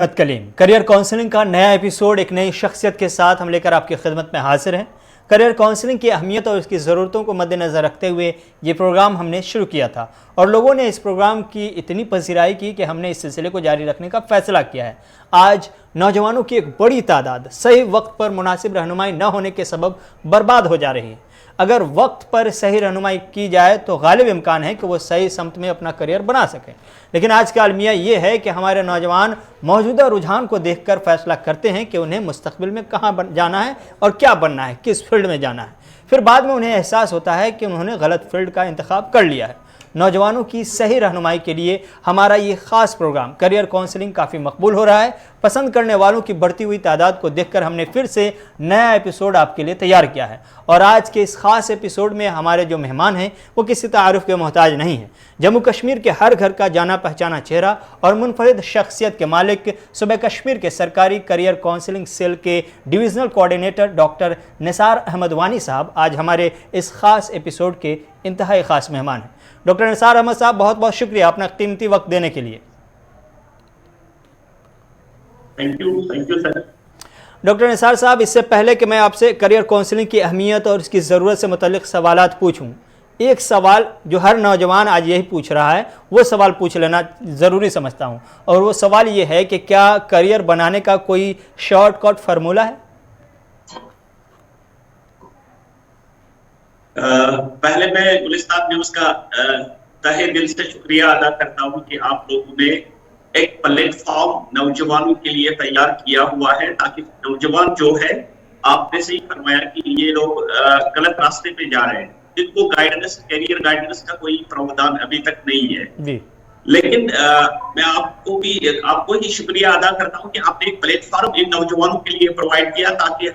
Kaleem career counselling का नया episode एक नई शख्सियत के साथ हम लेकर आपकी खिदमत में हाजिर हैं। करियर काउंसलिंग की अहमियत और उसकी ज़रूरतों को मद्देनज़र रखते हुए ये प्रोग्राम हमने शुरू किया था और लोगों ने इस प्रोग्राम की इतनी पजीराई की कि हमने इस सिलसिले को जारी रखने का फ़ैसला किया है। आज नौजवानों की एक बड़ी तादाद सही वक्त पर मुनासिब रहनुमाई न होने के सबब बर्बाद हो जा रही है। अगर वक्त पर सही रहनुमाई की जाए तो गालिब इम्कान है कि वो सही समत में अपना करियर बना सकें, लेकिन आज का अलमिया ये है कि हमारे नौजवान मौजूदा रुझान को देखकर फैसला करते हैं कि उन्हें मुस्तकबिल में कहाँ जाना है और क्या बनना है, किस फील्ड में जाना है। फिर बाद में उन्हें एहसास होता है कि उन्होंने गलत फील्ड का इंतखाब कर लिया है। नौजवानों की सही रहनुमाई के लिए हमारा ये ख़ास प्रोग्राम करियर काउंसलिंग काफ़ी मकबूल हो रहा है। पसंद करने वालों की बढ़ती हुई तादाद को देखकर हमने फिर से नया एपिसोड आपके लिए तैयार किया है और आज के इस ख़ास एपिसोड में हमारे जो मेहमान हैं वो किसी तारुफ के मोहताज नहीं हैं। जम्मू कश्मीर के हर घर का जाना पहचाना चेहरा और मुनफरिद शख्सियत के मालिक सूबे कश्मीर के सरकारी करियर काउंसलिंग सेल के divisional coordinator doctor Nisar Ahmad Wani साहब आज हमारे इस ख़ास एपिसोड के इंतहाई ख़ास मेहमान हैं। डॉक्टर निसार अहमद साहब, बहुत बहुत शुक्रिया अपना कीमती वक्त देने के लिए। Thank you sir. Doctor Nisar साहब, इससे पहले कि मैं आपसे करियर काउंसलिंग की अहमियत और इसकी ज़रूरत से मुतल्लिक़ सवालात पूछूं, एक सवाल जो हर नौजवान आज यही पूछ रहा है वो सवाल पूछ लेना ज़रूरी समझता हूं, और वो सवाल ये है कि क्या करियर बनाने का कोई शॉर्टकट फार्मूला है? पहले मैं गुलिस्तान न्यूज़ का तहे दिल से शुक्रिया अदा करता हूं कि आप लोगों ने एक प्लेटफॉर्म नौजवानों के लिए तैयार किया हुआ है ताकि नौजवान जो है, आपने सही फरमाया कि ये लोग गलत रास्ते पे जा रहे हैं, जिनको गाइडेंस, करियर गाइडेंस का कोई प्रावधान अभी तक नहीं है जी। लेकिन मैं आपको ही शुक्रिया अदा करता हूं कि आपने एक प्लेटफॉर्म इन नौजवानों के लिए प्रोवाइड किया ताकि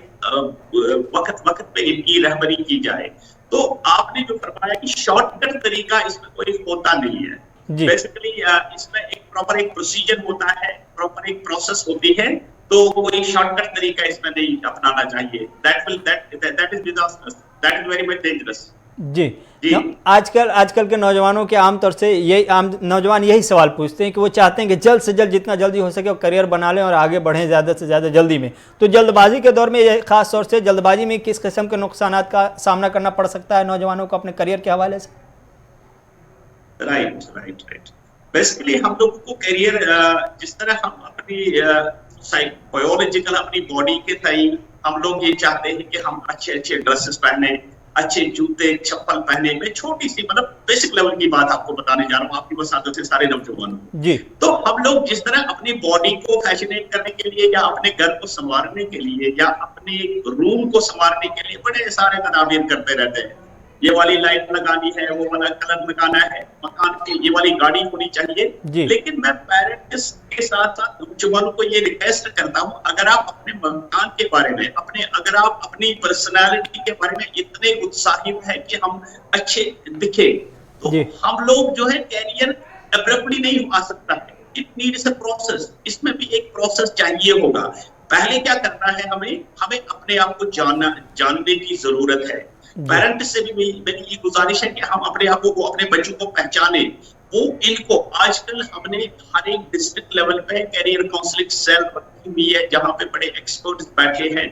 वक्त पे इनकी रहबरी की जाए। तो आपने जो फरमाया कि शॉर्टकट तरीका इसमें कोई होता नहीं है। बेसिकली इसमें एक प्रॉपर एक प्रोसीजर होता है, प्रॉपर एक प्रोसेस होती है, तो कोई शॉर्टकट तरीका इसमें नहीं अपनाना चाहिए। That is very much dangerous जी। आजकल के नौजवानों के आमतौर से नौजवान यही सवाल पूछते हैं कि वो चाहते हैं कि जल्द से जल्द जितना जल्दी हो सके वो करियर बना लें और आगे बढ़ें ज़्यादा से ज़्यादा जल्दी में। तो जल्दबाजी के दौर में, खास तौर से जल्दबाजी में किस किस्म के नुकसानात का सामना करना पड़ सकता है नौजवानों को अपने करियर के हवाले से? राइट। बेसिकली हम लोगों को करियर, जिस तरह हम अपनी बायोलॉजिकल अपनी बॉडी के तय हम लोग ये चाहते हैं कि हम अच्छे ड्रेसेस पहने, अच्छे जूते चप्पल पहने। में छोटी सी मतलब बेसिक लेवल की बात आपको बताने जा रहा हूँ, आपकी वसादत से सारे नौजवानों जी। तो हम लोग जिस तरह अपनी बॉडी को फैशनेट करने के लिए या अपने घर को संवारने के लिए या अपने रूम को संवारने के लिए बड़े सारे तदाबीर करते रहते हैं। ये वाली लाइट लगानी है, वो वाला कलर लगाना है, मकान की ये वाली गाड़ी होनी चाहिए। लेकिन मैं पेरेंट्स के साथ साथ नौजवानों को ये रिक्वेस्ट करता हूँ, अगर आप अपने मकान के बारे में, अगर आप अपनी पर्सनालिटी के बारे में इतने उत्साहित है कि हम अच्छे दिखे, तो हम लोग जो है करियर एब्रप्टली नहीं आ सकता है। It needs a process. इसमें भी एक प्रोसेस चाहिए होगा। पहले क्या करना है, हमें अपने आप को जानने की जरूरत है। पेरेंट से भी मेरी ये गुजारिश है कि हम अपने आप को, अपने बच्चों को पहचाने। वो इनको आजकल हमने हर एक डिस्ट्रिक्ट लेवल पे करियर काउंसलिंग सेल रखी हुई है, जहाँ पे बड़े एक्सपर्ट्स बैठे हैं।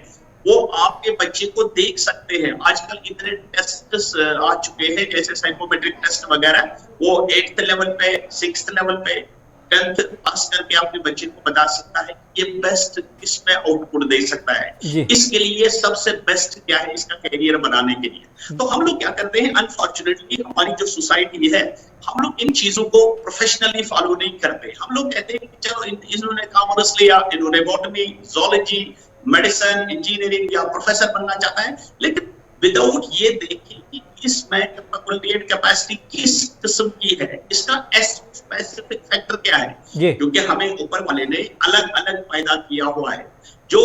वो आपके बच्चे को देख सकते हैं। आजकल इतने टेस्ट आ चुके हैं, जैसे साइकोमेट्रिक टेस्ट वगैरह, वो 8th लेवल पे, 6th लेवल पे, 10th पास करके अपने बच्चे को बता सकता है ये बेस्ट किसमें आउटपुट दे सकता है। इसके लिए सबसे बेस्ट क्या है इसका करियर बनाने के लिए। तो हम लोग क्या करते हैं, अनफॉर्चुनेटली हमारी जो सोसाइटी है, हम लोग इन चीजों को प्रोफेशनली फॉलो नहीं करते। हम लोग कहते हैं कि चलो इन्होंने कॉमर्स लिया, इन्होंने बॉटनी, जोलॉजी, मेडिसिन, इंजीनियरिंग या प्रोफेसर बनना चाहता है, लेकिन विदाउट ये देखें कि इसमें फैकल्टेड कैपेसिटी किस किस्म की है, इसका स्पेसिफिक फैक्टर क्या है, क्योंकि हमें ऊपर वाले ने अलग अलग पैदा किया हुआ है। जो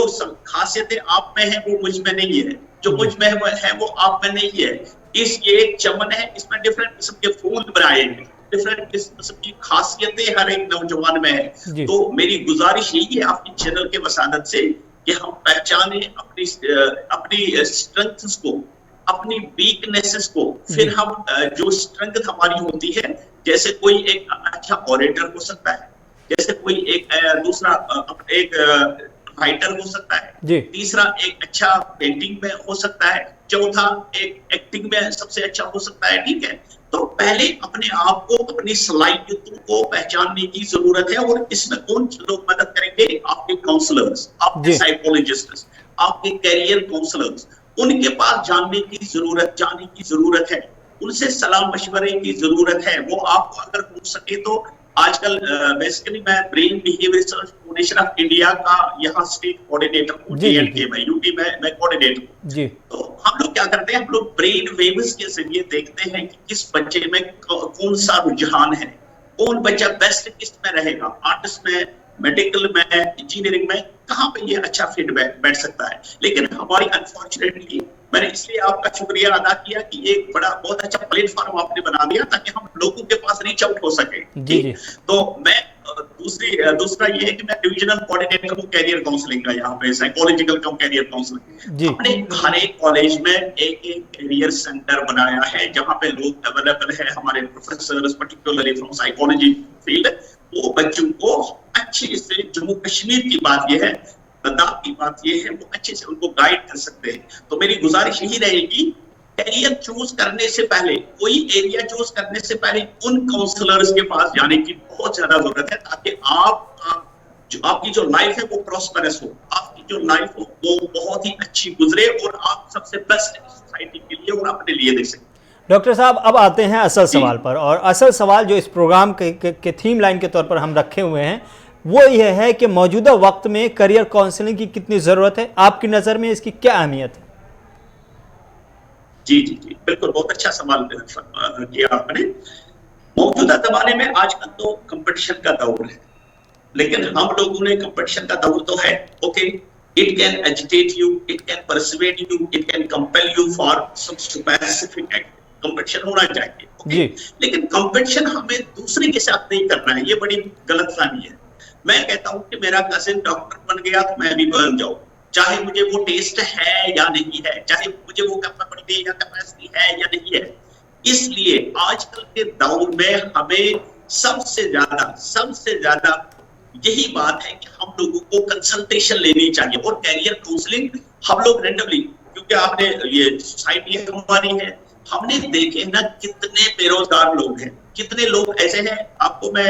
खासियतें आप में है वो मुझ में नहीं है, जो मुझ में है वो आप में नहीं है। ये एक चमन है, इसमें डिफरेंट किस्म के फूल बनाए हैं, डिफरेंट किस्म की खासियतें हर एक नौजवान में है। तो मेरी गुजारिश यही है आपकी चैनल के वसादत से कि हम पहचाने अपनी स्ट्रेंथ्स को, अपनी वीकनेसेस को, फिर हम जो स्ट्रेंथ हमारी होती है, जैसे कोई एक अच्छा ऑरेटर हो सकता है, जैसे कोई एक दूसरा एक राइटर हो सकता है, तीसरा एक अच्छा पेंटिंग में हो सकता है, चौथा एक एक्टिंग में सबसे अच्छा हो सकता है, ठीक है। तो पहले अपने आप को, अपनी सलाहियतों को पहचानने की जरूरत है, और इसमें कौन लोग मदद करेंगे? आपके काउंसलर्स, आपके साइकोलॉजिस्ट, आपके कैरियर काउंसलर्स, उनके पास जाने की जरूरत है, उनसे सलाह मशवरे की जरूरत है। वो आपको अगर हो सके तो आजकल बेसिकली मैं brain behaviour research foundation of India का यहाँ स्टेट कोऑर्डिनेटर हूँ, J&K में, यूपी में मैं कोऑर्डिनेटर हूँ। तो हम लोग क्या करते हैं, हम लोग ब्रेन वेव्स के जरिए देखते हैं कि किस बच्चे में कौन सा रुझान है, कौन बच्चा बेस्ट किस में रहेगा, आर्ट्स में, मेडिकल में, इंजीनियरिंग में, कहाँ पे ये अच्छा फिट बैठ सकता है। लेकिन हमारी अनफॉर्चुनेटली, मैंने इसलिए आपका शुक्रिया अदा किया कि एक बहुत अच्छा प्लेटफॉर्म आपने बना दिया ताकि हम लोगों के पास रीच आउट हो सके। जी। तो मैं दूसरा ये है कि मैं डिविजनल कोऑर्डिनेटर हूँ कैरियर काउंसलिंग का, यहाँ पे साइकोलॉजिकल कम कैरियर काउंसलिंग। हमने हर एक कॉलेज में एक कैरियर सेंटर बनाया है जहाँ पे लोग अवेलेबल है, हमारे professors particularly from psychology field, वो बच्चों को अच्छे से, जम्मू कश्मीर की बात यह है, लद्दाख की बात यह है, वो अच्छे से उनको गाइड कर सकते हैं। तो मेरी गुजारिश यही रहेगी, कैरियर चूज करने से पहले, कोई एरिया चूज करने से पहले उन काउंसलर्स के पास जाने की बहुत ज्यादा जरूरत है, ताकि आपकी जो लाइफ है वो प्रॉस्पेरस हो, आपकी जो लाइफ हो वो बहुत ही अच्छी गुजरे, और आप सबसे बेस्ट सोसाइटी के लिए और अपने लिए देख सकें। डॉक्टर साहब, अब आते हैं असल सवाल पर, और असल सवाल जो इस प्रोग्राम के थीम लाइन के तौर पर हम रखे हुए हैं वो यह है कि मौजूदा वक्त में करियर काउंसलिंग की कितनी जरूरत है, आपकी नजर में इसकी क्या अहमियत है? जी, बिल्कुल, बहुत अच्छा सवाल किया आपने। मौजूदा जमाने में आजकल तो कंपटीशन का दौर है, लेकिन हम लोगों ने, कंपटीशन का दौर तो है, okay, it can agitate you, it can persuade you, it can compel you for some specific act, competition होना चाहिए, ओके, लेकिन कंपटीशन हमें दूसरे के साथ नहीं करना है, ये बड़ी गलतफहमी है। मैं कहता हूं कि मेरा कजिन डॉक्टर बन गया तो मैं भी बन जाऊं, चाहे मुझे वो टेस्ट है या नहीं है, चाहे मुझे वो कैपेबिलिटी या कैपेसिटी है या नहीं है। इसलिए आजकल के दौर में हमें सबसे ज्यादा यही बात है कि हम लोगों को कंसल्टेशन लेनी चाहिए, और कैरियर काउंसलिंग हम लोग रेंडमली, क्योंकि आपने ये सोसाइटी हमारी है, हमने देखे ना कितने बेरोजगार लोग हैं, कितने लोग ऐसे हैं। आपको मैं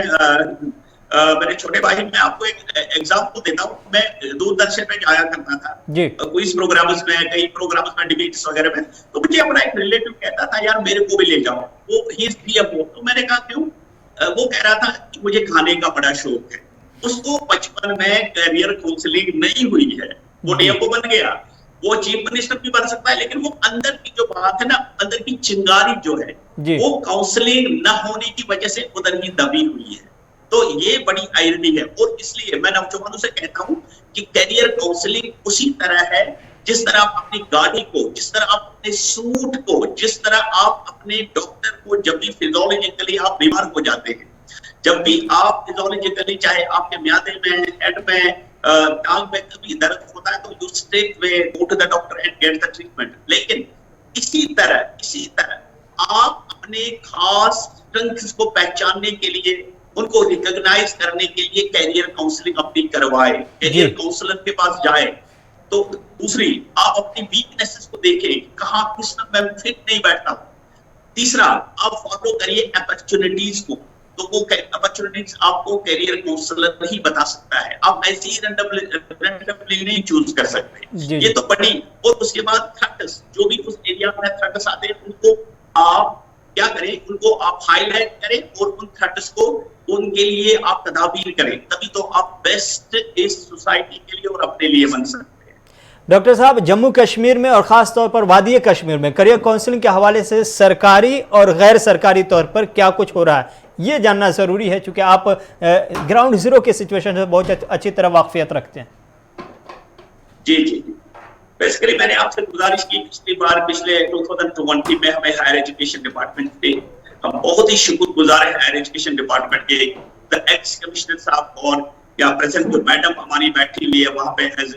मेरे छोटे भाई, मैं आपको एक एग्जांपल देता हूँ। मैं दूरदर्शन में जाया करता था क्विज प्रोग्राम्स में, कई प्रोग्राम्स में, डिबेट्स वगैरह में, तो मुझे अपना एक रिलेटिव कहता था, यार मेरे को भी ले जाओ, वो ही इज DMO। तो मैंने कहा क्यों? वो कह रहा था कि मुझे खाने का बड़ा शौक है। उसको बचपन में कैरियर काउंसलिंग नहीं हुई है, वो DMO बन गया, वो चीफ मिनिस्टर भी बन सकता है, लेकिन वो अंदर की जो बात है ना, अंदर की चिंगारी जो है, वो काउंसलिंग न होने की वजह से उधर ही दबी हुई है। तो ये बड़ी आयरनी है, और इसलिए मैं नौजवानों से कहता हूं कि कैरियर काउंसलिंग उसी तरह है जिस तरह आप अपनी गाड़ी को, जिस तरह आप अपने सूट को, जिस तरह आप अपने डॉक्टर को, जब भी फिजियोलॉजिकली आप बीमार हो जाते हैं, जब भी आप फिजियोलॉजिकली, चाहे आपके म्यादे में, हेड में, टांग में कभी दर्द होता है, तो you straight way go to the doctor and get the treatment. लेकिन इसी तरह आप अपने खास स्ट्रेंथ्स को पहचानने के लिए, उनको रिकॉग्नाइज करने के लिए कैरियर काउंसलिंग अपनी करवाए, कैरियर काउंसलर के पास जाए। तो दूसरी, आप अपनी वीकनेसेस को देखें, कहां किस में मैं फिट नहीं बैठता। तीसरा, आप फॉलो करिए अपॉर्चुनिटीज को, तो वो अपॉर्चुनिटीज आपको कैरियर काउंसलर ही बता सकता है, आप ऐसे ही रैंडमली नहीं चूज कर सकते। ये तो बड़ी। और उसके बाद थ्रेट्स, जो भी उस एरिया में थ्रेट्स आते हैं, उनको आप क्या करें, उनको आप हाईलाइट करें, और उन थ्रेट्स को, उनके लिए आप तदाबीर करें, तभी तो आप बेस्ट इस सोसाइटी के लिए और अपने लिए बन सकते हैं। डॉक्टर साहब, जम्मू कश्मीर में और खास तौर पर वादी कश्मीर में करियर काउंसलिंग के हवाले से सरकारी और गैर सरकारी तौर पर क्या कुछ हो रहा है, ये जानना जरूरी है, क्योंकि आप ग्राउंड जीरो के सिचुएशन से बहुत अच्छी तरह वाकफियत रखते हैं। जी, बेसिकली मैंने आपसे गुजारिश की पिछले 2020 में हमें हायर एजुकेशन डिपार्टमेंट पे, हम बहुत ही शुक्रगुजार हैं हायर एजुकेशन डिपार्टमेंट के, द एक्स कमिश्नर साहब, और या प्रेजेंट जो मैडम हमारी बैठी हुई है वहां पे एज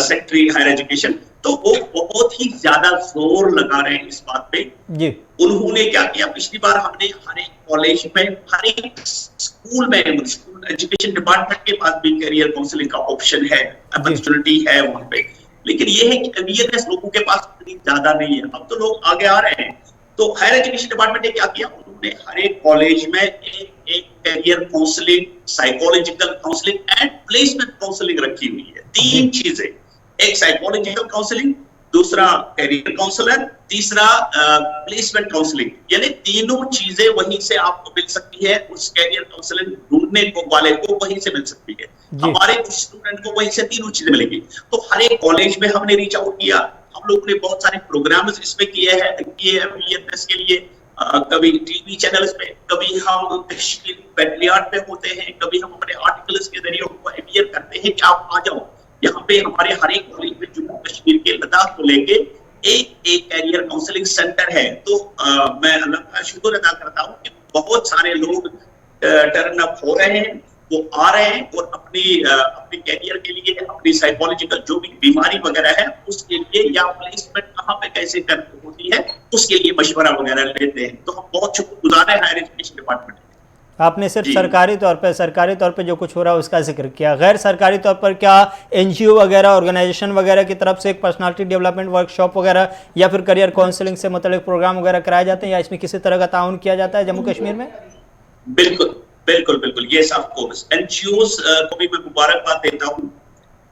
सेक्रेटरी हायर एजुकेशन, तो वो बहुत ही ज्यादा जोर लगा रहे हैं इस बात पे जी। उन्होंने क्या किया, पिछली बार हमने हर एक कॉलेज में, हर एक स्कूल में, स्कूल एजुकेशन डिपार्टमेंट के पास भी करियर काउंसलिंग का ऑप्शन है, अपॉर्चुनिटी है वहां पे, लेकिन ये है कि अवेयरनेस लोगों के पास इतनी ज्यादा नहीं है। अब तो लोग आगे आ रहे हैं। तो हायर एजुकेशन डिपार्टमेंट ने क्या किया, उन्होंने हर एक कॉलेज में एक career counselling, psychological counselling and placement counselling रखी हुई है। 3 चीजें, एक साइकोलॉजिकल काउंसलिंग, दूसरा करियर काउंसलर, तीसरा प्लेसमेंट काउंसलिंग। यानी तीनों चीजें वहीं से आपको मिल सकती है, उस करियर काउंसलिंग ढूंढने को वाले को वहीं से मिल सकती है। हमारे कुछ स्टूडेंट को वहीं से तीनों चीजें मिलेंगी। तो हर एक कॉलेज में हमने रीच आउट किया, हम लोगों ने बहुत सारे प्रोग्राम्स इसमें किए हैं अवेयरनेस के लिए। कभी टीवी चैनल्स पे, कभी हम कश्मीर बैटलियाड पे होते हैं, कभी हम अपने आर्टिकल्स के जरिए उनको अवेयर करते हैं कि आप आ जाओ यहाँ पे। हमारे हर एक कॉलेज में जम्मू कश्मीर के लद्दाख को लेके एक कैरियर काउंसलिंग सेंटर है। तो मैं अल्लाह का शुक्र अदा करता हूँ कि बहुत सारे लोग टर्न अप हो रहे हैं, वो आ रहे हैं और अपनी कैरियर के लिए, अपनी साइकोलॉजिकल जो भी बीमारी वगैरह है उसके लिए, या प्लेसमेंट कहाँ पे कैसे कर होती है उसके लिए मशवरा वगैरह लेते हैं। तो हम बहुत शुक्रगुजार हैं हायर एजुकेशन डिपार्टमेंट। आपने सिर्फ सरकारी तौर पे जो कुछ हो रहा है उसका जिक्र किया, गैर सरकारी तौर पर क्या एनजीओ वगैरह, ऑर्गेनाइजेशन वगैरह की तरफ से एक पर्सनालिटी डेवलपमेंट वर्कशॉप वगैरह या फिर करियर काउंसलिंग से मतलब प्रोग्राम वगैरह कराए जाते हैं, या इसमें किसी तरह का ताउन किया जाता है जम्मू कश्मीर में? बिल्कुल बिल्कुल बिल्कुल, ये ऑफ कोर्स एनजीओस को भी मैं मुबारकबाद देता हूँ।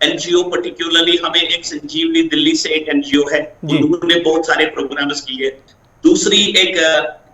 एनजीओ पर्टिकुलरली हमें एक संजीवनी दिल्ली से एक एनजीओ है, उन्होंने बहुत सारे प्रोग्राम्स किए। दूसरी एक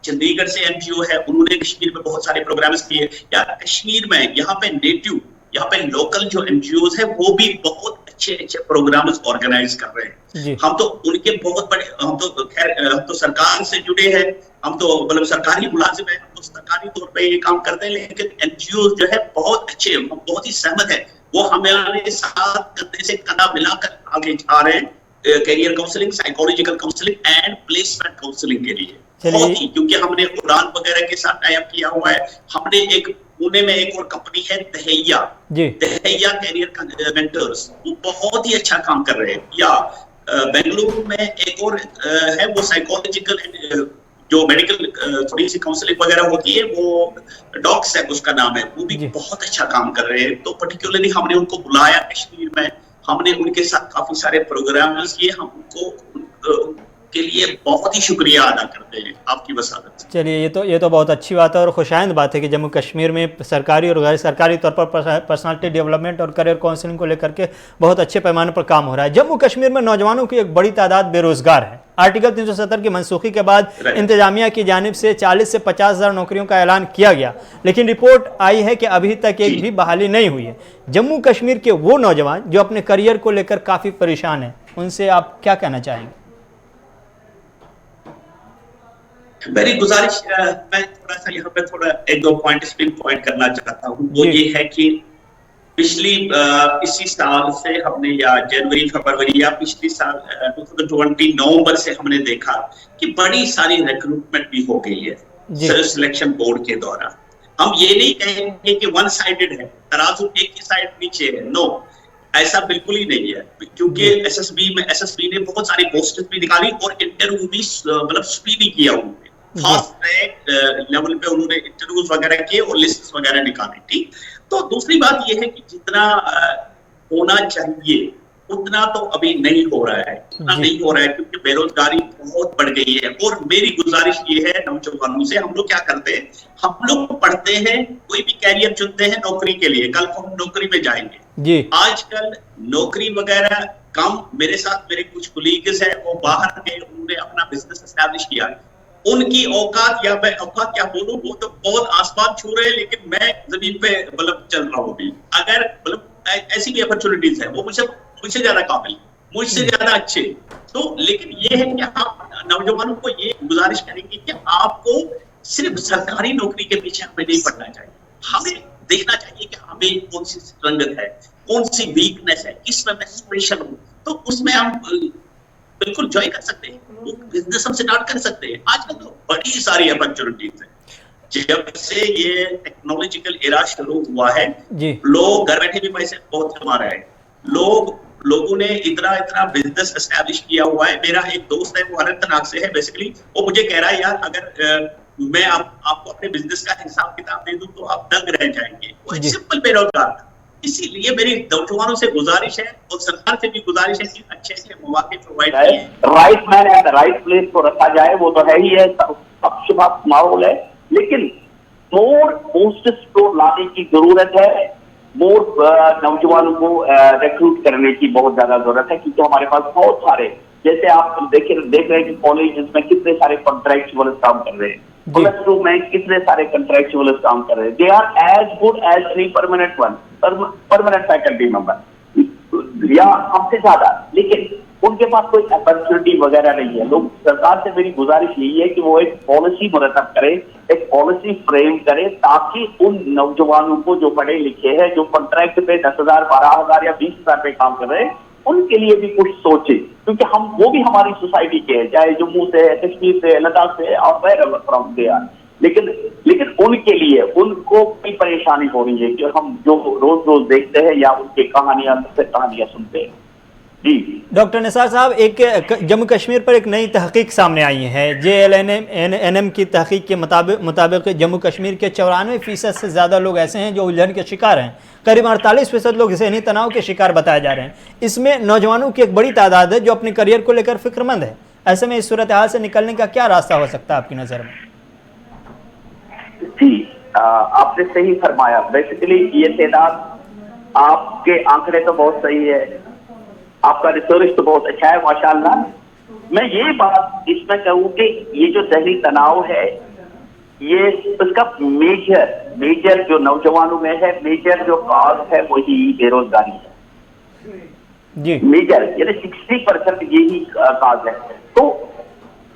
चंडीगढ़ से एनजीओ है, उन्होंने कश्मीर में बहुत सारे प्रोग्राम्स किए। या कश्मीर में यहाँ पे नेटिव, यहाँ पे लोकल जो एनजीओस है वो भी बहुत अच्छे अच्छे प्रोग्राम्स ऑर्गेनाइज कर रहे हैं। हम तो उनके बहुत बड़े, हम तो सरकार से जुड़े हैं, हम तो मतलब सरकारी मुलाजिम है, हम तो सरकारी तौर पे ये काम करते हैं, लेकिन एनजीओ जो है बहुत अच्छे, हम बहुत ही सहमत है, वो हमारे साथ कंधे से कंधा मिलाकर आगे जा रहे हैं career counselling, psychological counselling and placement counselling के लिए। क्योंकि हमने उड़ान वगैरह के साथ टाई अप किया हुआ है। हमने एक पुणे में एक और कंपनी है दहैया करियर मेंटर्स, वो बहुत ही अच्छा काम कर रहे हैं। या बेंगलुरु में एक और है, वो साइकोलॉजिकल जो मेडिकल थोड़ी सी काउंसलिंग वगैरह होती है, वो डॉक्स है उसका नाम है, वो भी बहुत अच्छा काम कर रहे हैं। तो पर्टिकुलरली हमने उनको बुलाया कश्मीर में, हमने उनके साथ काफी सारे प्रोग्राम्स किए, हम उनको के लिए बहुत ही शुक्रिया अदा करते हैं आपकी वसादत। चलिए, ये तो बहुत अच्छी बात है और खुशाइंद बात है कि जम्मू कश्मीर में सरकारी और गैर सरकारी तौर पर पर्सनालिटी डेवलपमेंट और करियर काउंसलिंग को लेकर के बहुत अच्छे पैमाने पर काम हो रहा है। जम्मू कश्मीर में नौजवानों की एक बड़ी तादाद बेरोजगार है। आर्टिकल 370 की मनसूखी के बाद इंतजामिया की जानिब से 40 से 50 हज़ार नौकरियों का ऐलान किया गया, लेकिन रिपोर्ट आई है कि अभी तक एक भी बहाली नहीं हुई है। जम्मू कश्मीर के वो नौजवान जो अपने करियर को लेकर काफ़ी परेशान हैं, उनसे आप क्या कहना चाहेंगे? मेरी गुजारिश, मैं थोड़ा सा यहाँ पे थोड़ा एक दो पॉइंट करना चाहता हूँ। वो ये है कि इसी साल से हमने, या जनवरी फरवरी या पिछली साल 2020 नवंबर से हमने देखा कि बड़ी सारी रिक्रूटमेंट भी हो गई है सिलेक्शन बोर्ड के द्वारा। हम ये नहीं कहेंगे कि वन साइडेड है, तराजू एक ही साइड नीचे है, नो, ऐसा बिल्कुल ही नहीं है। क्योंकि एसएसबी ने बहुत सारी पोस्टें भी निकाली और इंटरव्यू भी मतलब स्पीडी किया उन्होंने, फास्ट ट्रैक लेवल पे उन्होंने इंटरव्यूज वगैरह किए और लिस्ट वगैरह निकाली। ठीक, तो दूसरी बात यह है कि जितना होना चाहिए उतना तो अभी नहीं हो रहा है, क्योंकि बेरोजगारी बहुत बढ़ गई है। और मेरी गुजारिश ये है नौजवानों से, हम लोग क्या करते हैं, हम लोग पढ़ते हैं, कोई भी कैरियर चुनते हैं नौकरी के लिए, कल को हम नौकरी में जाएंगे। आजकल नौकरी वगैरह कम, मेरे साथ मेरे कुछ कोलीग्स हैं, वो बाहर गए, उन्होंने अपना बिजनेस एस्टैब्लिश किया, उनकी औकात, या मैं औकात क्या बोलूं, वो तो बहुत आसमान छू रहे हैं, लेकिन मैं जमीन पे मतलब चल रहा हूँ अभी। अगर मतलब ऐसी भी अपॉर्चुनिटीज है, वो मुझसे ज्यादा काबिल, मुझसे ज्यादा अच्छे। तो लेकिन ये है कि हम नौजवानों को ये गुजारिश करेंगे कि आपको सिर्फ सरकारी नौकरी के पीछे हमें नहीं पड़ना चाहिए, हमें देखना चाहिए कि हमें कौन सी रंगत है, कौन सी वीकनेस है, किसमें मैं स्पेशल हूँ, तो उसमें हम बिल्कुल ज्वाइन कर सकते हैं, बिजनेस हम स्टार्ट कर सकते हैं। आजकल तो बड़ी सारी अपॉर्चुनिटीज है। जब से ये टेक्नोलॉजिकल एरा शुरू हुआ है, लोग घर बैठे भी पैसे बहुत कमा रहे हैं, लोगों ने इतना इतना बिजनेस एस्टैब्लिश किया हुआ है। मेरा एक दोस्त है, वो अनंतनाग से है बेसिकली, वो मुझे कह रहा है यार अगर मैं आपको अपने बिजनेस का हिसाब किताब दे दूं तो आप दंग रह जाएंगे। वो एक सिंपल बेरोजगार था। इसीलिए मेरी नौजवानों से गुजारिश है और सरकार से भी गुजारिश है कि अच्छे से मौके प्रोवाइड किए। Right man at the right place को रखा जाए, वो तो है ही है, पक्षपात माहौल है, लेकिन मोर पोस्ट्स को लाने की जरूरत है। मोर नौजवानों को रिक्रूट करने की बहुत ज्यादा जरूरत है, क्योंकि हमारे पास बहुत सारे, जैसे आप देख रहे हैं कि कॉलेज में कितने सारे कॉन्ट्रैक्चुअल काम कर रहे हैं, +2 में कितने सारे कॉन्ट्रैक्चुअल काम कर रहे हैं। They are as good as any permanent faculty member या हमसे ज्यादा, लेकिन उनके पास कोई अपॉर्चुनिटी वगैरह नहीं है। लोग, सरकार से मेरी गुजारिश यही है कि वो एक पॉलिसी मुरतब करे, एक पॉलिसी फ्रेम करे, ताकि उन नौजवानों को जो पढ़े लिखे हैं, जो कॉन्ट्रैक्ट पे 10,000, 12,000 या 20,000 पे काम कर रहे हैं, उनके लिए भी कुछ सोचे, क्योंकि वो भी हमारी सोसाइटी के हैं, चाहे जम्मू से, कश्मीर से, लद्दाख से और वेयर फ्रॉम दे आर। लेकिन उनके लिए, उनको कोई परेशानी हो रही है कि हम जो रोज रोज देखते हैं या उनके कहानियां सुनते हैं। डॉक्टर निसार साहब, एक जम्मू कश्मीर पर एक नई तहकीक सामने आई है। JLNM की तहकीक के मुताबिक जम्मू कश्मीर के 94% से ज़्यादा लोग ऐसे हैं जो उलझन के शिकार हैं। करीब 48% लोग ज़हनी तनाव के शिकार बताए जा रहे हैं। इसमें नौजवानों की एक बड़ी तादाद है जो अपने करियर को लेकर फिक्रमंद है। ऐसे में इस सूरत हाल से निकलने का क्या रास्ता हो सकता है आपकी नज़र में? जी, आपने सही फरमाया। बेसिकली ये तादाद, आपके आंकड़े तो बहुत सही है, आपका रिसर्च तो बहुत अच्छा है माशाअल्लाह। मैं ये बात इसमें कहूँ कि ये जो ज़हनी तनाव है, ये उसका मेजर जो नौजवानों में है, मेजर जो काज है वही बेरोजगारी है जी। मेजर यानी 60% यही काज है। तो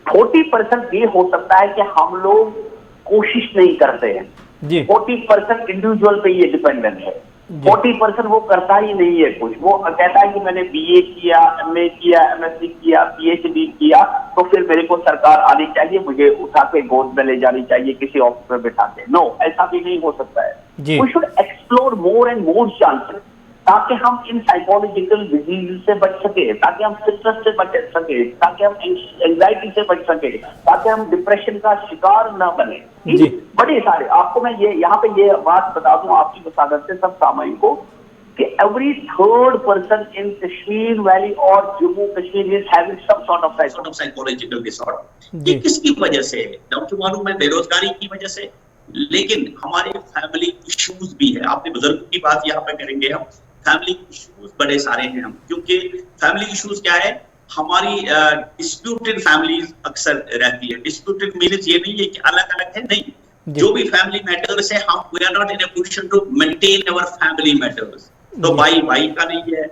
40% ये हो सकता है कि हम लोग कोशिश नहीं करते हैं जी। 40% इंडिविजुअल पे ये डिपेंडेंट है। 40% वो करता ही नहीं है कुछ। वो कहता है कि मैंने BA किया, MA किया, MSc किया, PhD किया, तो फिर मेरे को सरकार आनी चाहिए, मुझे उठा के गोद में ले जानी चाहिए, किसी ऑफिस में बिठा के। नो, ऐसा भी नहीं हो सकता है। We should explore more and more chances, ताकि हम इन साइकोलॉजिकल डिजीज से बच सके, ताकि हम स्ट्रेस से बच सके, ताकि हम एंजाइटी से बच सके, ताकि हम डिप्रेशन का शिकार न बने। बड़े सारे, आपको मैं यहाँ पे ये बात बता दूं आपकी वसादत से सब सामयिक को, कि every third person in Kashmir Valley और Jammu Kashmir is having some sort of psychological disorder। ये किसकी वजह से है? नौजवानों में बेरोजगारी की वजह से, लेकिन हमारे फैमिली इश्यूज भी है। आपने बुजुर्गों की बात यहाँ पे करेंगे हम, फैमिली इश्यूज बड़े सारे हैं हम, क्योंकि फैमिली इश्यूज क्या है, हमारी डिस्प्यूटेड फैमिलीज अक्सर रहती है। डिस्प्यूटेड मीन्स ये नहीं है कि अलग अलग है, नहीं, जो भी फैमिली मैटर्स है, हम we are not in a position to maintain our family matters. तो भाई का नहीं है,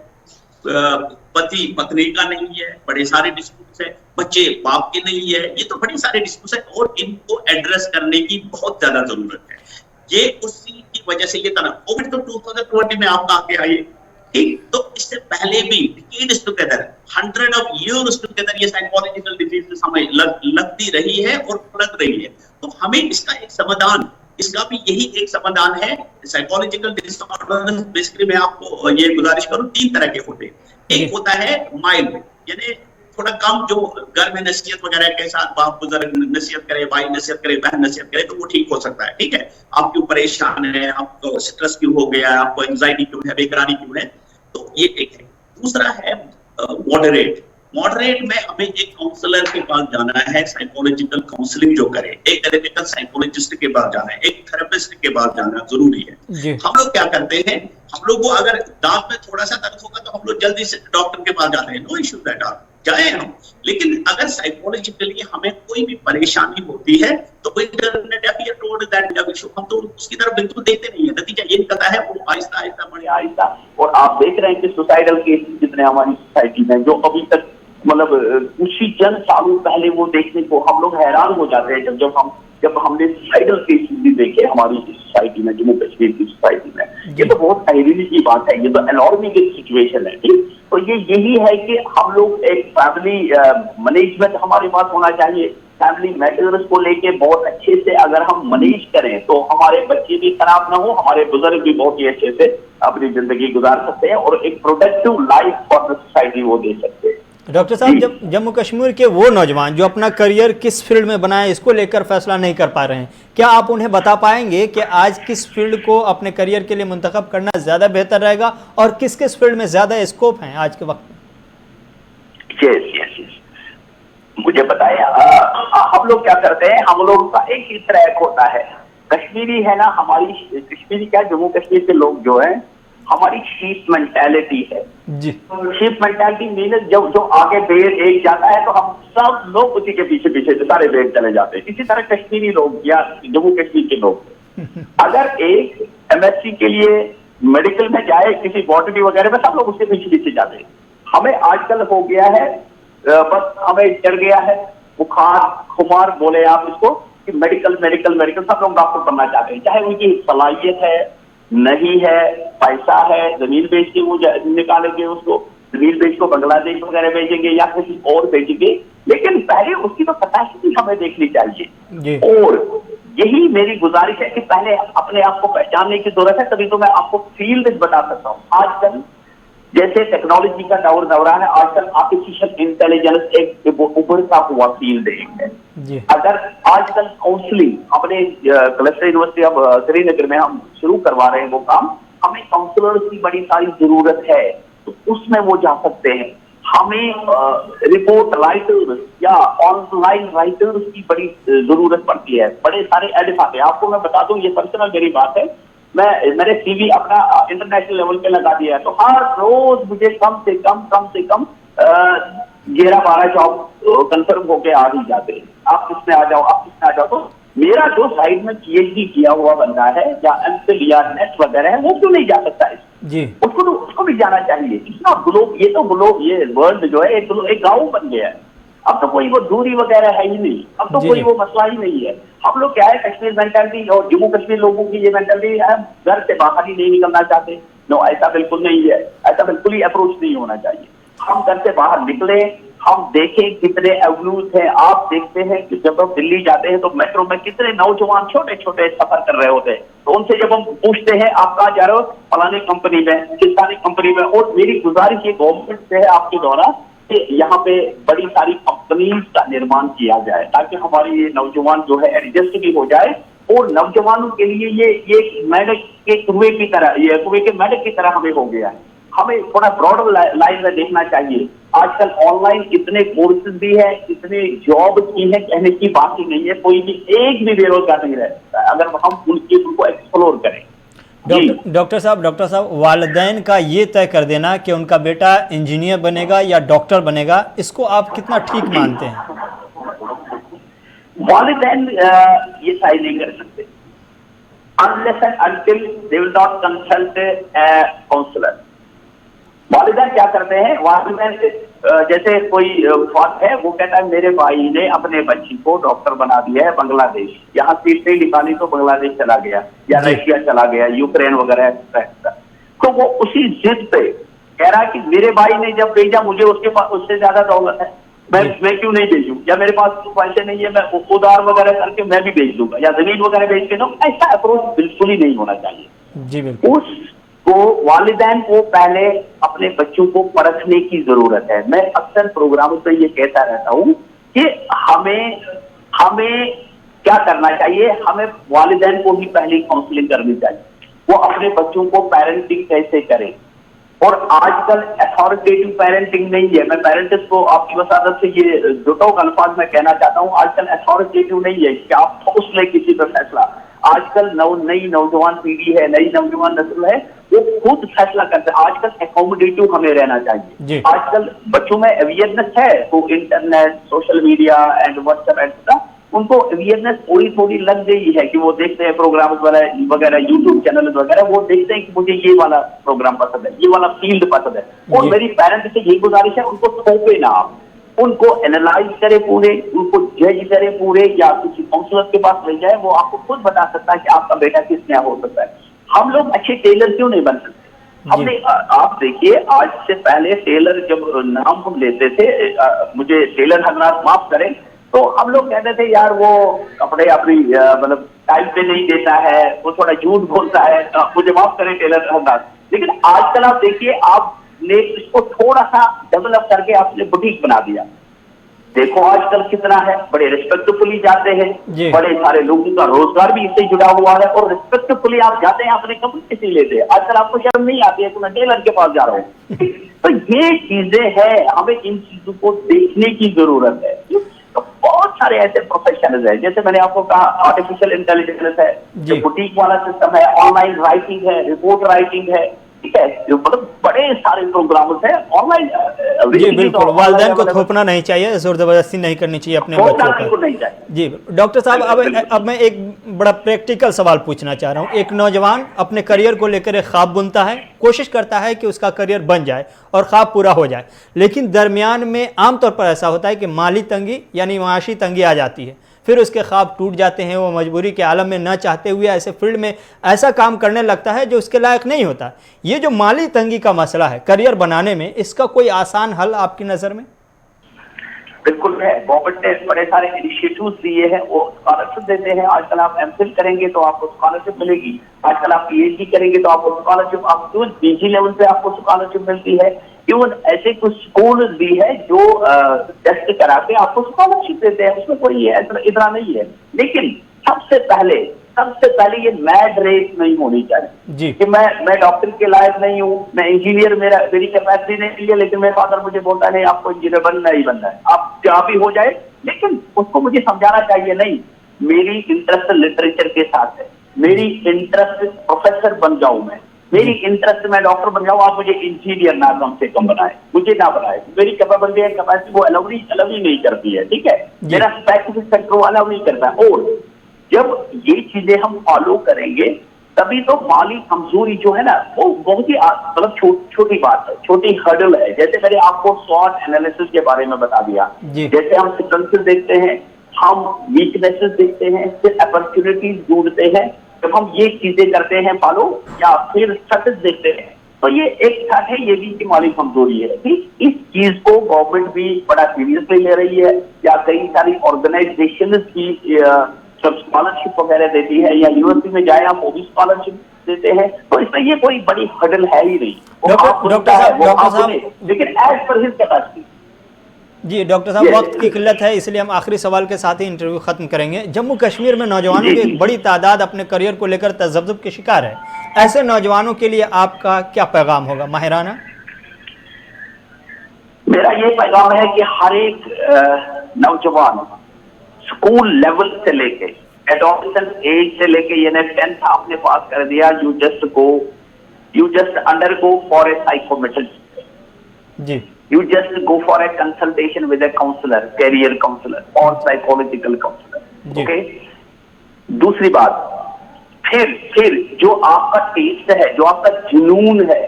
पति पत्नी का नहीं है, बड़े सारे डिस्प्यूट्स है, बच्चे बाप के नहीं है, ये तो बड़े सारे डिस्प्यूट्स है और इनको एड्रेस करने की बहुत ज्यादा जरूरत है। ये उसी की वजह से ये तनाव, कोविड तो 2020 में आपका आके आई, ठीक, तो इससे पहले भी decades together, 100 of years together ये साइकोलॉजिकल डिजीज हमें लगती रही है और लग रही है। तो हमें इसका एक समाधान, इसका भी यही एक समाधान है। साइकोलॉजिकल डिसऑर्डर बेसिकली मैं आपको ये गुजारिश करूं, 3 तरह के होते हैं। एक होता है माइल्ड, यानी थोड़ा कम, जो घर में नसीहत वगैरह के साथ बाप बुजुर्ग नसीहत करे, भाई नसीहत करे, बहन नसीहत करे, तो वो ठीक हो सकता है, ठीक है। आप क्यों परेशान है, आपको स्ट्रेस क्यों हो गया, आपको एंजाइटी क्यों है, बेकरारी क्यों है, तो ये एक है। दूसरा है मॉडरेट में हमें एक काउंसलर के पास जाना है, साइकोलॉजिकल काउंसलिंग जो करे, एक क्लिनिकल साइकोलॉजिस्ट के पास जाना है, एक थेरेपिस्ट के पास जाना जरूरी है। हम लोग क्या करते हैं, हम लोग को अगर दांत में थोड़ा सा दर्द होगा तो हम लोग जल्दी से डॉक्टर के पास जाते हैं, नो इश्यू दैट आर, जाए हम। लेकिन अगर साइकोलॉजिकली हमें कोई भी परेशानी होती है तो हम तो उसकी तरफ बिल्कुल देखते नहीं है, नतीजा ये निकलता है वो आहिस्ता आहिस्ता बड़े आहिस्ता। और आप देख रहे हैं कि सुसाइडल केसेस जितने हमारी सोसाइटी में, जो अभी तक मतलब कुछ ही चंद सालों पहले वो देखने को हम लोग हैरान हो जाते हैं जब हमने सुसाइडल केसेस भी देखे हमारी सोसाइटी में, जम्मू कश्मीर की सोसाइटी में। ये तो बहुत हैरानी की बात है, ये तो अलार्मिंग सिचुएशन है, ठीक। तो ये यही है कि हम लोग एक फैमिली मैनेजमेंट हमारे पास होना चाहिए, फैमिली मैटर्स को लेके बहुत अच्छे से अगर हम मैनेज करें तो हमारे बच्चे भी खराब ना हो, हमारे बुजुर्ग भी बहुत ही अच्छे से अपनी जिंदगी गुजार सकते हैं और एक productive life for the society वो दे सकते हैं। डॉक्टर साहब, जब जम्मू कश्मीर के वो नौजवान जो अपना करियर किस फील्ड में बनाए इसको लेकर फैसला नहीं कर पा रहे हैं, क्या आप उन्हें बता पाएंगे कि आज किस फील्ड को अपने करियर के लिए मुंतखब करना ज़्यादा बेहतर रहेगा और किस किस फील्ड में ज़्यादा स्कोप है आज के वक्त में? यस, मुझे बताया, हम लोग क्या करते हैं, हम लोग का एक ही ट्रैक होता है। कश्मीरी है ना, हमारी कश्मीरी क्या, जम्मू कश्मीर के लोग जो है हमारी शीप मेंटालिटी है जी। शीप मेंटालिटी मीन जो आगे भेड़ एक जाता है तो हम सब लोग उसी के पीछे पीछे सारे भेड़ चले जाते हैं। इसी तरह कश्मीरी लोग या जम्मू कश्मीर के लोग अगर एक MSc के लिए मेडिकल में जाए, किसी बॉटनी वगैरह में, सब लोग उसके पीछे पीछे जाते हैं। हमें आजकल हो गया है, बस हमें डर गया है, बुखार खुमार बोले आप इसको, कि मेडिकल मेडिकल मेडिकल, सब लोग डॉक्टर बनना चाहते हैं, चाहे उनकी सलाहियत है नहीं है, पैसा है, जमीन बेच के वो निकालेंगे, उसको जमीन बेच को बांग्लादेश वगैरह भेजेंगे या किसी और भेजेंगे, लेकिन पहले उसकी तो कैपेसिटी हमें देखनी चाहिए। और यही मेरी गुजारिश है कि पहले अपने आप को पहचानने की जरूरत है, तभी तो मैं आपको फील्ड बता सकता हूँ। आजकल जैसे टेक्नोलॉजी का दौर रहा है, आजकल आर्टिफिशियल इंटेलिजेंस एक उभरता हुआ फील्ड है। अगर आजकल काउंसलिंग अपने क्लस्टर यूनिवर्सिटी अब श्रीनगर में हम शुरू करवा रहे हैं वो काम, हमें काउंसलर्स की बड़ी सारी जरूरत है, तो उसमें वो जा सकते हैं। हमें रिपोर्ट राइटर्स या ऑनलाइन राइटर्स की बड़ी जरूरत पड़ती है, बड़े सारे एडिट आते हैं। आपको मैं बता दूं, ये पर्सनल मेरी बात है, मैंने CV अपना इंटरनेशनल लेवल पे लगा दिया है, तो हर रोज मुझे कम से कम 11-12 जॉब कंफर्म होके आ ही जाते हैं। आप किसमें आ जाओ, तो मेरा जो साइड में PhD किया हुआ बंदा है या MPhil या नेट वगैरह है, वो क्यों नहीं जा सकता है जी? उसको भी जाना चाहिए। इतना ग्लोब, ये वर्ल्ड जो है एक गाँव बन गया है। अब तो कोई वो दूरी वगैरह है ही नहीं, अब तो कोई वो मसला ही नहीं है। हम लोग क्या है, कश्मीर मेंटालिटी और जम्मू कश्मीर लोगों की ये मेंटालिटी है, घर से बाहर ही नहीं निकलना चाहते। नो, ऐसा बिल्कुल नहीं है, ऐसा बिल्कुल ही अप्रोच नहीं होना चाहिए। हम घर से बाहर निकले, हम देखें कितने एवेन्यूज हैं। आप देखते हैं कि जब हम दिल्ली जाते हैं तो मेट्रो में कितने नौजवान छोटे छोटे सफर कर रहे होते हैं, तो उनसे जब हम पूछते हैं आप कहाँ जा रहे हो, फलानी कंपनी में, किसानी कंपनी में। और मेरी गुजारिश ये गवर्नमेंट से है आपके द्वारा कि यहाँ पे बड़ी सारी कंपनीज का निर्माण किया जाए, ताकि हमारी ये नौजवान जो है एडजस्ट भी हो जाए। और नौजवानों के लिए ये मेढक के कुएं की तरह, ये कुएं के मेढक की तरह हमें हो गया है। हमें थोड़ा ब्रॉडर लाइन में देखना चाहिए। आजकल ऑनलाइन इतने कोर्सेज भी है, इतने जॉब की है, कहने की बात ही नहीं है। कोई भी एक भी बेरोजगार नहीं रहता अगर हम उनको एक्सप्लोर करें। डॉक्टर साहब, वालिदैन का ये तय कर देना कि उनका बेटा इंजीनियर बनेगा या डॉक्टर बनेगा, इसको आप कितना ठीक मानते हैं? वालिदैन ये तय नहीं कर सकते unless and until they will not consult a counselor। वालिदैन क्या करते हैं, वालिदैन जैसे कोई फादर है, वो कहता है मेरे भाई ने अपने बच्ची को डॉक्टर बना दिया है बांग्लादेश, यहाँ सीट नहीं निकाली तो बांग्लादेश चला गया या रशिया चला गया, यूक्रेन वगैरह। तो वो उसी जिद पे कह रहा है कि मेरे भाई ने जब भेजा, मुझे उसके पास उससे ज्यादा दौलत है, मैं क्यों नहीं भेजूं, या मेरे पास तो पैसे नहीं है, मैं उधार वगैरह करके मैं भी भेज दूंगा या जमीन वगैरह बेच के दूं। ऐसा अप्रोच बिल्कुल ही नहीं होना चाहिए जी। बिल्कुल को वालिदैन को पहले अपने बच्चों को परखने की जरूरत है। मैं अक्सर प्रोग्रामों पे ये कहता रहता हूँ कि हमें क्या करना चाहिए, हमें वालिदैन को ही पहले काउंसलिंग करनी चाहिए, वो अपने बच्चों को पेरेंटिंग कैसे करें। और आजकल अथॉरिटेटिव पेरेंटिंग नहीं है, मैं पेरेंट्स को आपकी वसादत से ये जुटो अल्फाज में कहना चाहता हूँ, आजकल अथॉरिटेटिव नहीं है कि आप ठोस लें किसी पर फैसला। आजकल नई नौजवान पीढ़ी है, नई नौजवान नस्ल है, वो खुद फैसला करते हैं। आजकल एकोमोडेटिव हमें रहना चाहिए। आजकल बच्चों में अवेयरनेस है, तो internet, social media and WhatsApp etcetera, उनको अवेयरनेस थोड़ी लग गई है कि वो देखते हैं प्रोग्राम वगैरह, यूट्यूब चैनल वगैरह, वो देखते हैं कि मुझे ये वाला प्रोग्राम पसंद है, ये वाला फील्ड पसंद है। और मेरी पेरेंट्स से यही गुजारिश है, उनको थोपे ना आप, उनको एनालाइज करे पूरे, उनको जज करे पूरे, या किसी काउंसलर के पास ले जाए, वो आपको खुद बता सकता है कि आपका बेटा किस में हो सकता है। हम लोग अच्छे टेलर क्यों नहीं बन सकते? हमने आप देखिए, आज से पहले टेलर जब नाम हम लेते थे, मुझे टेलर हजरात माफ करें, तो हम लोग कहते थे यार वो कपड़े अपनी मतलब टाइम पे नहीं देता है, वो थोड़ा झूठ बोलता है, मुझे माफ करें टेलर अंदाज। लेकिन आजकल आप देखिए, आपने इसको थोड़ा सा डेवलप करके आपने बुटीक बना दिया। देखो आजकल कितना है, बड़े रिस्पेक्टफुली जाते हैं, बड़े सारे लोगों का रोजगार भी इससे जुड़ा हुआ है, और रिस्पेक्टफुली आप जाते हैं, अपने कपड़े किसी लेते हैं। आजकल आपको शर्म नहीं आती है कि मैं टेलर के पास जा रहा हूँ। तो ये चीजें हैं, हमें इन चीजों को देखने की जरूरत है। तो बहुत सारे ऐसे प्रोफेशनल्स हैं, जैसे मैंने आपको कहा आर्टिफिशियल इंटेलिजेंस है, जो बुटीक वाला सिस्टम है, ऑनलाइन राइटिंग है, रिपोर्ट राइटिंग है, ठीक है, जो मतलब बड़े सारे प्रोग्राम्स हैं ऑनलाइन। जी बिल्कुल, वालिदैन को थोपना नहीं चाहिए, जोर जबरदस्ती नहीं करनी चाहिए अपने बच्चों पर। जी डॉक्टर साहब, अब मैं एक बड़ा प्रैक्टिकल सवाल पूछना चाह रहा हूँ। एक नौजवान अपने करियर को लेकर एक ख्वाब बुनता है, कोशिश करता है कि उसका करियर बन जाए और ख्वाब पूरा हो जाए, लेकिन दरमियान में आमतौर पर ऐसा होता है कि माली तंगी यानी माशी तंगी आ जाती है, फिर उसके ख्वाब टूट जाते हैं, वो मजबूरी के आलम में न चाहते हुए ऐसे फील्ड में ऐसा काम करने लगता है जो उसके लायक नहीं होता। ये जो माली तंगी का मसला है करियर बनाने में, इसका कोई आसान हल आपकी नज़र में? बिल्कुल है, गवर्नमेंट ने बड़े सारे इनिशिएटिव्स दिए हैं, वो स्कॉलरशिप देते हैं। आजकल आप एमफिल करेंगे तो आपको स्कॉलरशिप मिलेगी, आजकल आप पीएचडी करेंगे तो आपको स्कॉलरशिप, आप पीजी लेवल पे आपको स्कॉलरशिप मिलती है। इवन ऐसे कुछ स्कूल भी है जो टेस्ट करा के आपको स्कॉलरशिप देते हैं, उसमें कोई इतना नहीं है। लेकिन सबसे पहले ये मैड रेस नहीं होनी चाहिए कि मैं डॉक्टर के लायक नहीं हूँ, मैं इंजीनियर, मेरी कैपेसिटी नहीं है, लेकिन मेरे फादर मुझे बोलता नहीं आपको इंजीनियर बनना ही बनना है, आप क्या भी हो जाए। लेकिन उसको मुझे समझाना चाहिए नहीं, मेरी इंटरेस्ट लिटरेचर के साथ है, मेरी इंटरेस्ट प्रोफेसर बन जाऊं, मेरी इंटरेस्ट में डॉक्टर बन जाऊं, आप मुझे इंजीनियर ना कम से कम बनाए, मुझे ना बनाए, मेरी कैपेबिलिटी है, कैपेसिटी वो अलाउ ही नहीं करती है, ठीक है, मेरा स्पेसिफिक सेक्टर अलाउ नहीं करता है। और जब ये चीजें हम फॉलो करेंगे तभी तो माली कमजोरी जो है ना वो बहुत ही मतलब छोटी बात है, छोटी हर्डल है। जैसे मैंने आपको स्वॉट एनालिसिस के बारे में बता दिया, जैसे हम स्ट्रेंथ्स देखते हैं, हम वीकनेसेस देखते हैं, फिर अपॉर्चुनिटीज ढूंढते हैं। जब हम ये चीजें करते हैं फॉलो, या फिर सक्सेस देखते हैं, तो ये एक साथ है, ये भी की माली कमजोरी है। इस चीज को गवर्नमेंट भी बड़ा सीरियसली ले रही है, या कई सारी ऑर्गेनाइजेशन भी सब स्कॉलरशिप वगैरह देती है, या यूनिवर्सिटी में जाए आप वो भी स्कॉलरशिप देते हैं। तो इसमें ये कोई बड़ी हर्डल है ही नहीं। डॉक्टर साहब, लेकिन एज पर हिज कैपेसिटी। जी डॉक्टर साहब, वक्त की किल्लत है, इसलिए हम आखिरी सवाल के साथ ही इंटरव्यू खत्म करेंगे। जम्मू कश्मीर में नौजवानों की एक बड़ी तादाद अपने करियर को लेकर तज़ब्ज़ुब के शिकार है, ऐसे नौजवानों के लिए आपका क्या पैगाम होगा माहिराना? मेरा ये पैगाम है कि हर एक नौजवान स्कूल लेवल से लेके एडोलेसेंस एज से लेके, यानी 10th आपने पास कर दिया, you just undergo for a psychometric, जी you just go for a consultation with a counselor, career counselor or psychological counselor, okay? दूसरी बात, फिर जो आपका टेस्ट है, जो आपका जुनून है,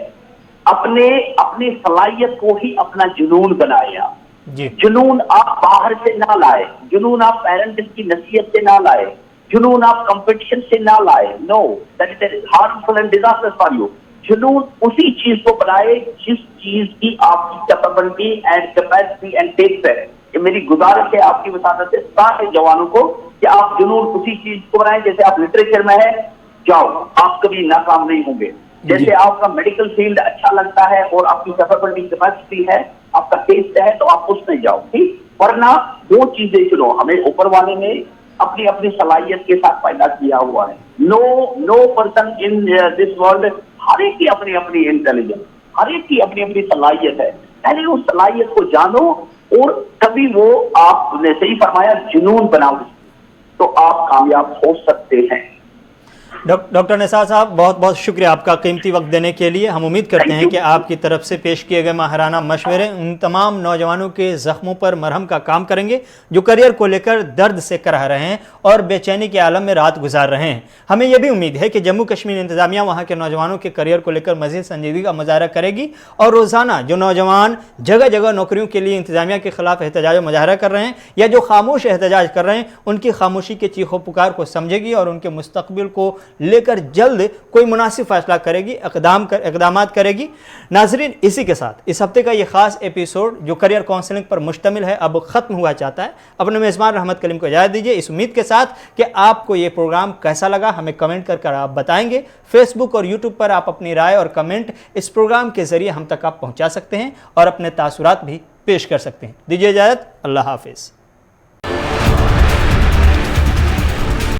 अपनी सलाहियत को ही अपना जुनून बनाए आप। जुनून आप बाहर से ना लाए, जुनून आप पेरेंट्स की नसीहत से ना लाए, जुनून आप कंपटीशन से ना लाए। No, that is harmful and disasters for you. जुनून उसी चीज को बनाए जिस चीज की आपकी capability and capacity and taste है। ये मेरी गुजारिश है आपकी वसादत से सारे जवानों को कि आप जुनून उसी चीज को बनाए। जैसे आप लिटरेचर में है, जाओ, आप कभी नाकाम नहीं होंगे। जैसे आपका मेडिकल फील्ड अच्छा लगता है और आपकी कैपेबिलिटी कैपेसिटी है, आपका टेस्ट है, तो आप उसमें जाओ, ठीक। वरना दो चीजें चुनो। हमें ऊपर वाले ने अपनी अपनी सलाहियत के साथ पैदा किया हुआ है। No person in this world, हर एक की अपनी अपनी इंटेलिजेंस, हर एक की अपनी अपनी सलाहियत है। पहले उस सलाहियत को जानो और तभी वो, आपने सही फरमाया, जुनून बनाओ, तो आप कामयाब हो सकते हैं। डॉक्टर निसार साहब, बहुत बहुत शुक्रिया आपका कीमती वक्त देने के लिए। हम उम्मीद करते हैं कि आपकी तरफ से पेश किए गए माहिराना मशवरे उन तमाम नौजवानों के ज़ख्मों पर मरहम का काम करेंगे जो करियर को लेकर दर्द से कराह रहे हैं और बेचैनी के आलम में रात गुजार रहे हैं। हमें यह भी उम्मीद है कि जम्मू कश्मीर इंतज़ामिया वहाँ के नौजवानों के करियर को लेकर मज़ीद संजीदगी का मुजाहरा करेगी और रोज़ाना जो नौजवान जगह जगह नौकरियों के लिए इंतज़ामिया के खिलाफ एहतजाज व मुजाहरा कर रहे हैं या जो खामोश एहतजाज कर रहे हैं, उनकी खामोशी के चीखों पुकार को समझेगी और उनके मुस्तकबिल को लेकर जल्द कोई मुनासिब फैसला करेगी, इक़दामात करेगी। नाजरीन, इसी के साथ इस हफ्ते का ये ख़ास एपिसोड जो करियर काउंसलिंग पर मुश्तमिल है अब ख़त्म हुआ चाहता है। अपने मेज़बान रहमत कलीम को इजाज़त दीजिए, इस उम्मीद के साथ कि आपको ये प्रोग्राम कैसा लगा हमें कमेंट कर आप बताएंगे। फेसबुक और यूट्यूब पर आप अपनी राय और कमेंट इस प्रोग्राम के ज़रिए हम तक आप पहुँचा सकते हैं और अपने तासुरात भी पेश कर सकते हैं। दीजिए इजाज़त, अल्लाह हाफिज़।